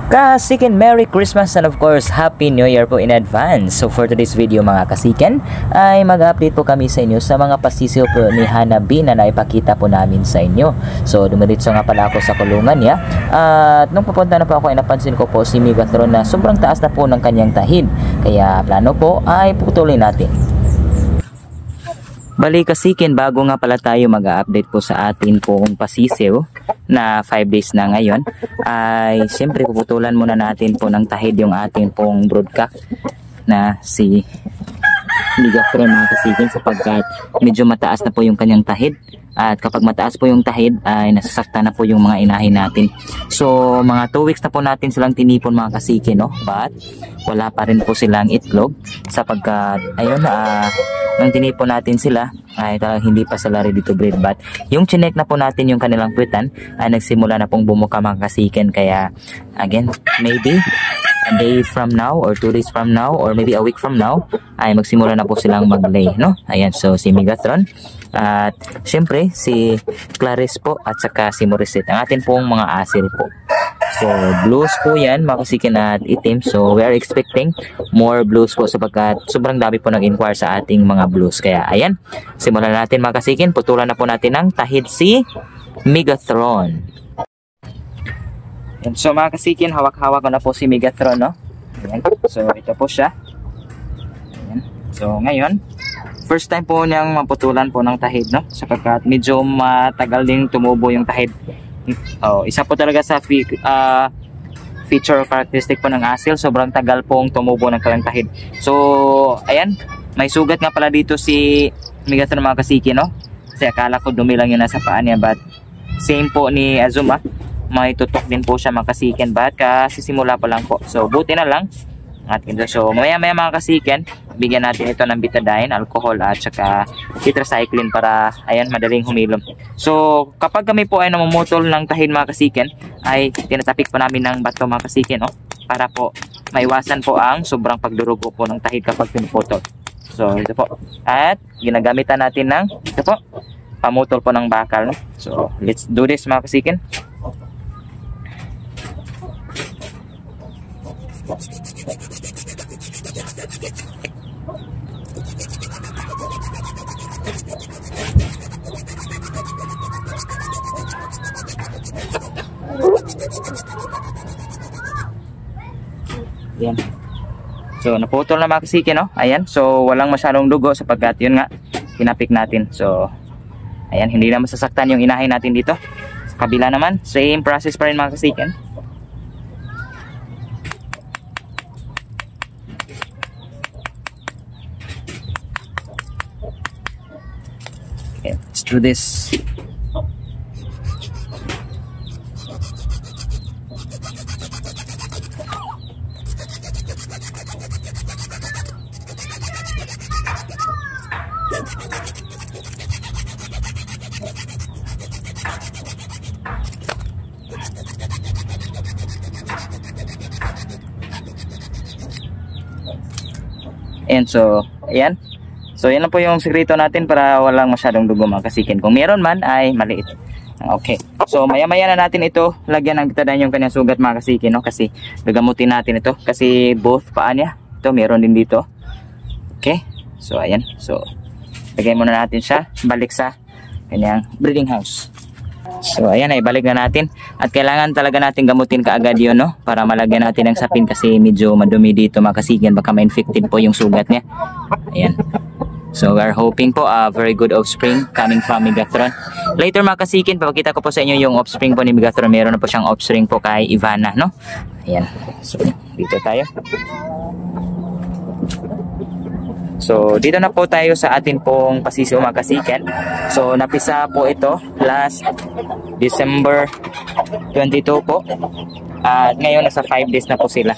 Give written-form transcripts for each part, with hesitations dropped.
Kasiken, Merry Christmas and of course Happy New Year po in advance. So for today's video mga kasiken ay mag-update po kami sa inyo sa mga pasisiw po ni Hanabi na naipakita po namin sa inyo. So dumiritso nga pala ako sa kulungan niya at nung pupunta na po ako ay napansin ko po si Megatron na sobrang taas na po ng kanyang tahid. Kaya plano po ay putulin natin. Bali kasikin, bago nga pala tayo mag-update po sa atin pong pasisiw na 5 days na ngayon, ay siyempre puputulan muna natin po ng tahid yung ating pong broodcock na si Megatron mga kasikin, sapagkat medyo mataas na po yung kanyang tahid. At kapag mataas po yung tahid ay nasasaktan na po yung mga inahin natin. So mga 2 weeks na po natin silang tinipon mga kasikin, no? But wala pa rin po silang itlog sapagkat ayun nang tinipon natin sila ay talagang hindi pa sila ready to breed. But yung chinek na po natin yung kanilang puwitan ay nagsimula na pong bumuka mga kasikin. Kaya again, maybe a day from now or 2 days from now or maybe a week from now ay magsimula na po silang mag-lay, no? Ayan, so si Megatron at siyempre si Clarice po at saka si Morissette, ang atin pong mga asil po. So blues po yan mga kasikin at itim. So we are expecting more blues po sapagkat sobrang dami po nag-inquire sa ating mga blues. Kaya ayan, simulan natin mga kasikin. Putulan na po natin ng tahid si Megatron. So mga kasikin, hawak-hawak ko na po si Megatron, no? Ayan. So ito po siya. Ayan. So ngayon, first time po niyang maputulan po ng tahid, no? Sapagkat medyo matagal ding tumubo yung tahid. Isa po talaga sa feature characteristic po ng asil, sobrang tagal pong tumubo ng kalang tahid. So ayan, may sugat nga pala dito si Megatron mga kasikin, no? Kasi akala ko dumi lang yun nasa paa niya, but same po ni Azuma, may tutok din po siya mga kasikin, but kasisimula pa lang po. So buti na lang. At so maya mga kasikin, bigyan natin ito ng betadine, alcohol at saka tetracycline para ayan, madaling humilom. So kapag kami po ay namumutol ng tahid mga kasikin, ay tinatapik po namin ng bato mga kasikin, no? Para po maiwasan po ang sobrang pagdurugo po ng tahid kapag pinuputol. So ito po. At ginagamitan natin ng ito po, pamutol po ng bakal, no? So let's do this mga kasikin. Ayan. So naputol na mga kasikin, no? Ayan. So walang masyadong dugo sapagkat yun nga tinapik natin. So ayan, hindi na masasaktan yung inahin natin dito. Sa kabila naman, same process pa rin mga kasikin. Okay, let's do this. And so, ayan. So, yan lang po yung sekreto natin para walang masyadong dugo mga kasikin. Kung meron man, ay maliit. Okay. So, maya-maya na natin ito. Lagyan ng betadine yung kanyang sugat mga kasikin, no? Kasi, gagamutin natin ito. Kasi, both paa niya. Ito, meron din dito. Okay. So, ayan. So, lagyan muna natin siya. Balik sa kanyang breeding house. So ayan, ay balik na natin. At kailangan talaga natin gamutin kaagad yun, no? Para malagyan natin ng sapin kasi medyo madumi dito mga kasikin. Baka ma-infected po yung sugat niya. Ayan. So we are hoping po very good offspring coming from Megatron. Later mga kasikin, papakita ko po sa inyo yung offspring po ni Megatron. Meron na po siyang offspring po kay Ivana, no? Ayan. So dito tayo. So dito na po tayo sa atin pong pasisiw mga kasikin. So napisa po ito last December 22 po. At ngayon nasa 5 days na po sila.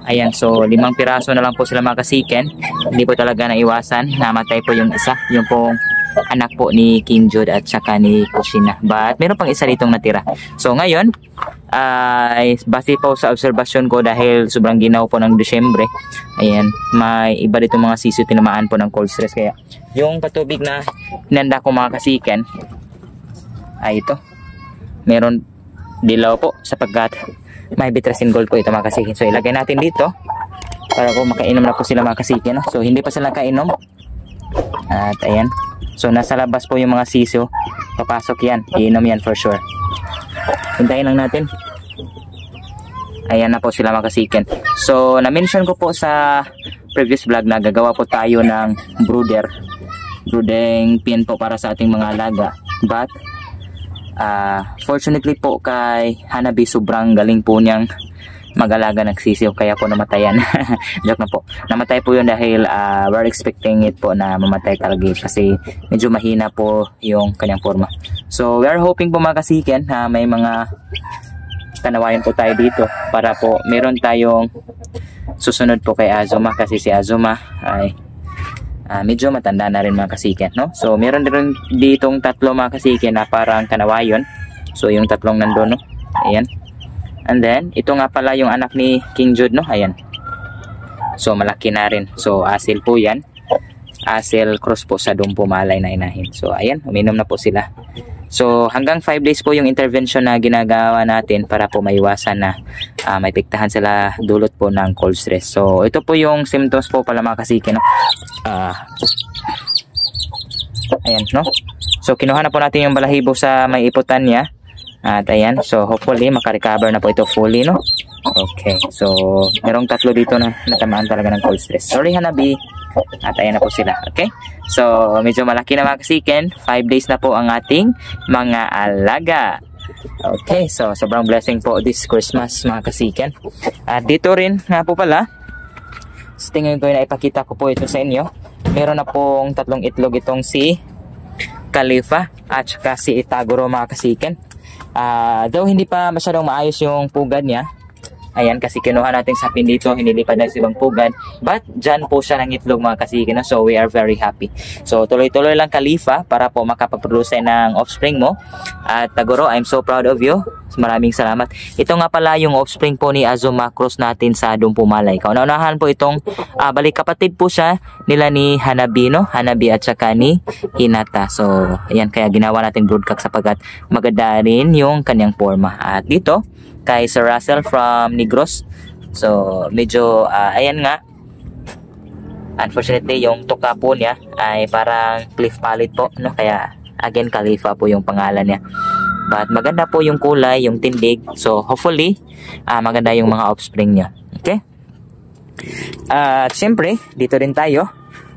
Ayan, so 5 piraso na lang po sila mga kasikin. Hindi po talaga naiwasan. Namatay po yung isa, yung pong anak po ni King Jude at saka ni Kushina. But meron pang isa ditong natira. So ngayon ay base po sa obserbasyon ko, dahil sobrang ginaw po ng Desyembre, ayan, may iba dito mga sisiw tinamaan po ng cold stress. Kaya yung patubig na hinanda ko mga kasiken ay ito, meron dilaw po sapagkat may Bitrasin Gold po ito mga kasikin. So ilagay natin dito para po makainom na po sila mga kasikin, no? So hindi pa sila kainom. At ayan. So nasa labas po yung mga sisiyo. Papasok yan. Iinom yan for sure. Hintayin lang natin. Ayan na po sila mga kasikin. So na-mention ko po sa previous vlog na gagawa po tayo ng brooding pin po para sa ating mga alaga. But fortunately po kay Hanabi, sobrang galing po niyang mag-alaga ng sisiyo, kaya po namatayan. Joke na po. Namatay po yun dahil we're expecting it po na mamatay talaga kasi medyo mahina po yung kanyang forma. So we are hoping po mga kasikin na may mga kanawayan po tayo dito para po meron tayong susunod po kay Azuma, kasi si Azuma ay medyo matanda na rin mga kasikin, no? So meron rin ditong tatlo mga kasikin na parang kanawayon. So yung tatlong nandun, no? Ayan. And then ito nga pala yung anak ni King Jude, no? Ayan. So malaki na rin. So asil po yan. Asil cross po sa Dumpo Malay na inahin. So ayan, uminom na po sila. So hanggang 5 days po yung intervention na ginagawa natin para po maiwasan na may piktahan sila dulot po ng cold stress. So ito po yung symptoms po pala mga kasikin, no? Ayan, no? So kinuha na po natin yung balahibo sa may iputan niya. At ayan, so hopefully makarecover na po ito fully, no? Okay, so merong tatlo dito na natamaan talaga ng cold stress. Sorry Hanabi. At ayan na po sila, okay? So medyo malaki na mga kasikin. 5 days na po ang ating mga alaga. Okay, so sobrang blessing po this Christmas mga kasikin. At dito rin nga po pala, tingin ko na ipakita ko po ito sa inyo. Meron na pong tatlong itlog itong si Khalifa at saka si Itaguro mga kasikin. Though hindi pa masyadong maayos yung pugad niya. Ayan, kasi kinuha natin sa pin dito, hinilipad na sa ibang pugad. But dyan po siya ng itlog mga kasikin, no? So we are very happy. So tuloy-tuloy lang Khalifa para po makapag-produce ng offspring mo. At Taguro, I'm so proud of you. Maraming salamat. Ito nga pala yung offspring po ni Azuma cross natin sa Dumpo Malay. Kauna-unahan po itong balik kapatid po siya nila ni Hanabi, no? Hanabi at saka ni Hinata. So ayan, kaya ginawa natin broodcock sapagkat maganda rin yung kanyang forma. At dito kay Sir Russell from Negros. So medyo ayan nga, unfortunately yung tuka po niya ay parang cliff palate po, no? Kaya again Khalifa po yung pangalan niya. But maganda po yung kulay, yung tindig. So hopefully maganda yung mga offspring niya. Okay? At syempre dito rin tayo.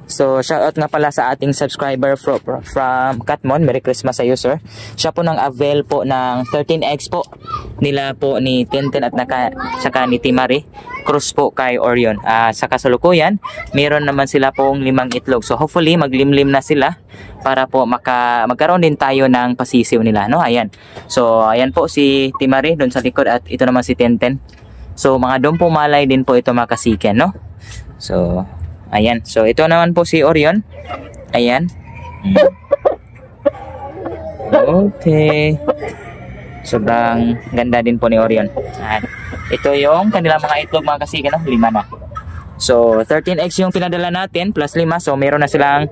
So shoutout nga pala sa ating subscriber from Katmon. Merry Christmas sa iyo, sir. Siya po nang avail po ng 13 eggs po nila po ni Tintin at saka ni Timari. Cross po kay Orion. Sa kasalukuyan, meron naman sila pong 5 itlog. So hopefully maglimlim na sila para po magkaroon din tayo ng pasisiw nila, no? Ayan. So ayan po si Timari doon sa likod at ito naman si Tintin. So mga Dumpo Malay din po ito mga kasiken, no? So ayan. So ito naman po si Orion. Ayan. Okay. Sobrang ganda din po ni Orion. At ito yung kanilang mga itlog mga kasikin, no? 5 na. So 13 eggs yung pinadala natin plus 5. So meron na silang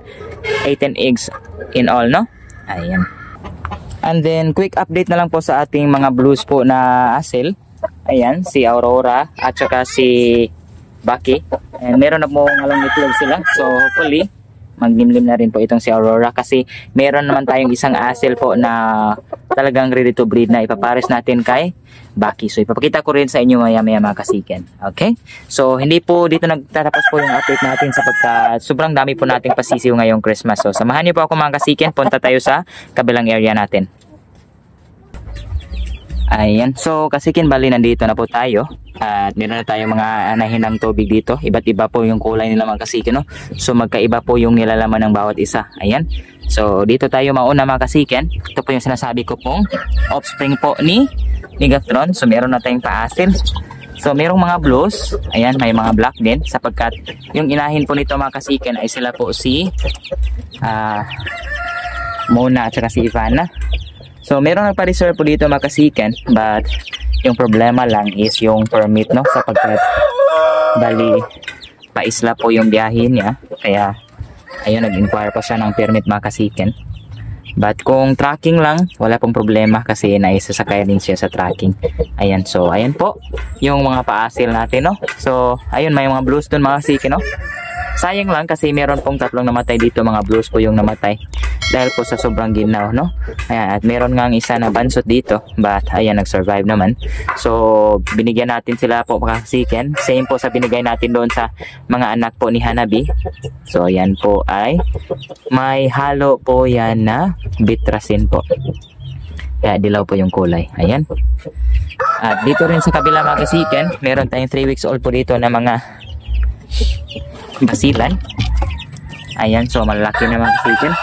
18 eggs in all, no? Ayan. And then quick update na lang po sa ating mga blues po na asil. Ayan, si Aurora at saka si Baki. And meron na po ngalang itlog sila. So hopefully maglimlim na rin po itong si Aurora kasi meron naman tayong isang asil po na talagang ready to breed na ipapares natin kay Baki. So ipapakita ko rin sa inyo maya-maya mga kasiken. Okay? So hindi po dito nagtatapos po yung update natin sapagkat sobrang dami po nating pasisiw ngayong Christmas. So samahan niyo po ako mga kasiken. Punta tayo sa kabilang area natin. Ayan. So kasikin, bali nandito na po tayo. At meron na tayong mga anahinang tubig dito. Iba't iba po yung kulay nila mga kasikin, no? So magkaiba po yung nilalaman ng bawat isa. Ayan. So dito tayo mauna mga kasikin. Ito po yung sinasabi ko pong offspring po ni Megatron. So meron na tayong paasil. So merong mga blues. Ayan, may mga black din. Sapagkat yung inahin po nito mga kasikin ay sila po si Mona at saka si Ivana. So meron nagpa-reserve po dito mga kasiken, but yung problema lang is yung permit, no? Sapagkat bali paisla po yung biyahe niya, kaya ayun, nag-inquire pa siya ng permit mga kasiken. But kung tracking lang, wala pong problema kasi naisasakay din siya sa tracking. Ayan, so ayan po yung mga paasil natin, no? So ayun, may mga blues dun mga kasiki, no? Sayang lang kasi meron pong tatlong namatay dito, mga blues po yung namatay dahil po sa sobrang ginaw, no? Ayan, at meron nga isa na bansot dito, but ayan, nag-survive naman. So binigyan natin sila po mga kasiken, same po sa binigay natin doon sa mga anak po ni Hanabi. So ayan po ay may halo po yan na bitrasin po, kaya dilaw po yung kulay. Ayan, at dito rin sa kabila mga kasiken, meron tayong 3 weeks old po dito na mga basilan. Ayan, so malaki na mga kasiken.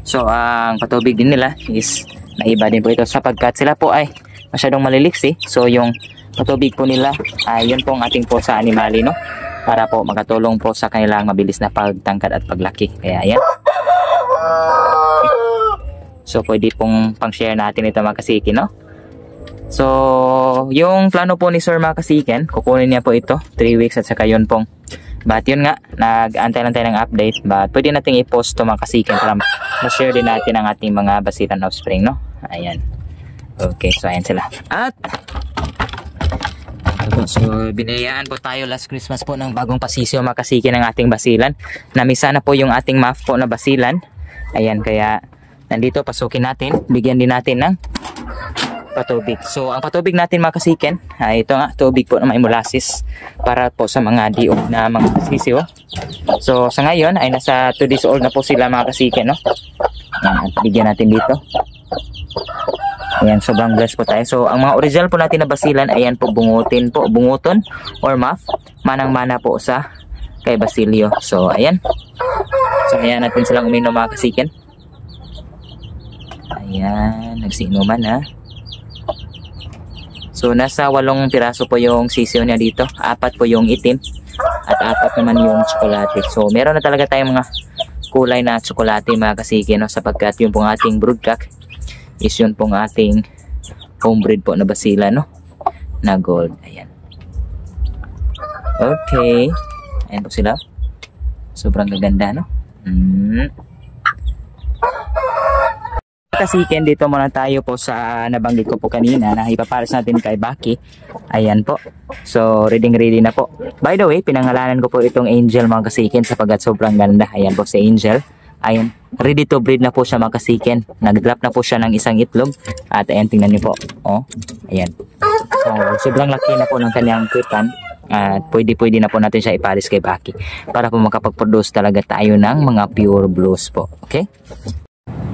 So ang patubig din nila is naiba din po ito sapagkat sila po ay masyadong maliliksi. So yung patubig po nila ay yun pong ating po sa animali, no? Para po makatulong po sa kanilang mabilis na pagtangkad at paglaki. Kaya ayan. So pwede pong pang-share natin ito mga kasiken, no? So yung plano po ni Sir mga kasiken, kukunin niya po ito 3 weeks at saka yun pong, but yun nga, nag-antay lang tayo ng update, but pwede natin i-post to mga kasiken para ma-share din natin ang ating mga basilan offspring, no? Ayan. Okay, so ayan sila. At so binayaan po tayo last Christmas po ng bagong pasisyo mga kasiken ng ating basilan. Namisa na po yung ating MAF po na basilan. Ayan, kaya nandito pasukin natin, bigyan din natin ng patubig. So ang patubig natin mga kasiken ay ito nga, tubig po na may molasses para po sa mga diog na mga sisiw. So sa ngayon ay nasa 2 days old na po sila mga kasiken, no? Ayan, bigyan natin dito. Ayan, sobrang blessed po tayo. So ang mga original po natin na basilan, ayan po, bunguton or MAF, manang-mana po sa kay Basilio. So ayan, so ayan natin silang uminom mga kasiken. Ayan, nagsiinuman ha. So nasa 8 piraso po yung sisiyo niya dito, 4 po yung itim at 4 naman yung tsokolate. So meron na talaga tayong mga kulay na tsokolate mga kasiken, no? Sapagkat yung pong ating broodcock is yun pong ating homebreed po na basila, no? Na gold. Ayan. Okay, ayan po sila, sobrang gaganda, no? Kasiken, dito muna tayo po sa nabanggit ko po kanina na ipapares natin kay Baki. Ayan po. So ready na po. By the way, pinangalanan ko po itong Angel mga kasiken sapagkat sobrang ganda. Ayan po si Angel. Ayan, ready to breed na po siya mga kasiken. Nag-drop na po siya ng isang itlog. At ayan, tingnan niyo po. Oh, ayan. So sobrang laki na po ng kanyang kutan. At pwede na po natin siya ipares kay Baki para po makapag-produce talaga tayo ng mga pure blues po. Okay?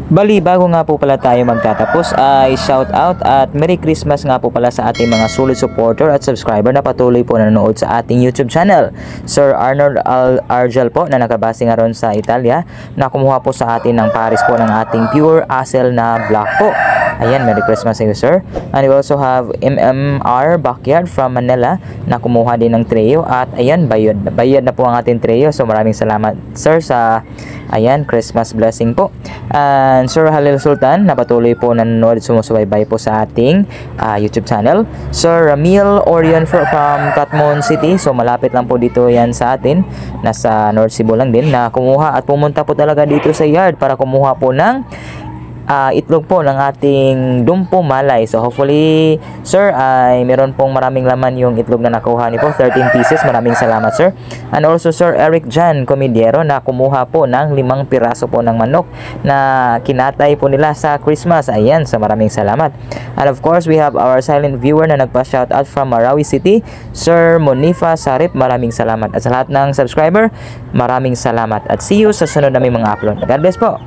Bali, bago nga po pala tayo magtatapos ay shout out at Merry Christmas nga po pala sa ating mga solid supporter at subscriber na patuloy po nanonood sa ating YouTube channel. Sir Arnold Argel po na nakabase nga ron sa Italia na kumuha po sa atin ng pares po ng ating pure Asel na black po. Ayan, Merry Christmas sa iyo, sir. And we also have MMR Backyard from Manila na kumuha din ng trio. At ayan, bayad na po ang ating trio. So maraming salamat, sir, sa ayan, Christmas blessing po. And Sir Halil Sultan na patuloy po nanonood at sumusubaybay po sa ating YouTube channel. Sir Ramil Orion from Katmon City. So malapit lang po dito yan sa atin. Nasa North Cebu lang din, na kumuha at pumunta po talaga dito sa yard para kumuha po ng itlog po ng ating dumpo malay. So hopefully, sir, ay meron pong maraming laman yung itlog na nakuha niyo po, 13 pieces. Maraming salamat, sir. And also Sir Eric Jan Comidiero na kumuha po ng 5 piraso po ng manok na kinatay po nila sa Christmas. Ayan, so maraming salamat. And of course, we have our silent viewer na nagpa-shoutout from Marawi City, Sir Monifa Sarip. Maraming salamat. At sa lahat ng subscriber, maraming salamat. At see you sa sunod na may mga upload. God bless po.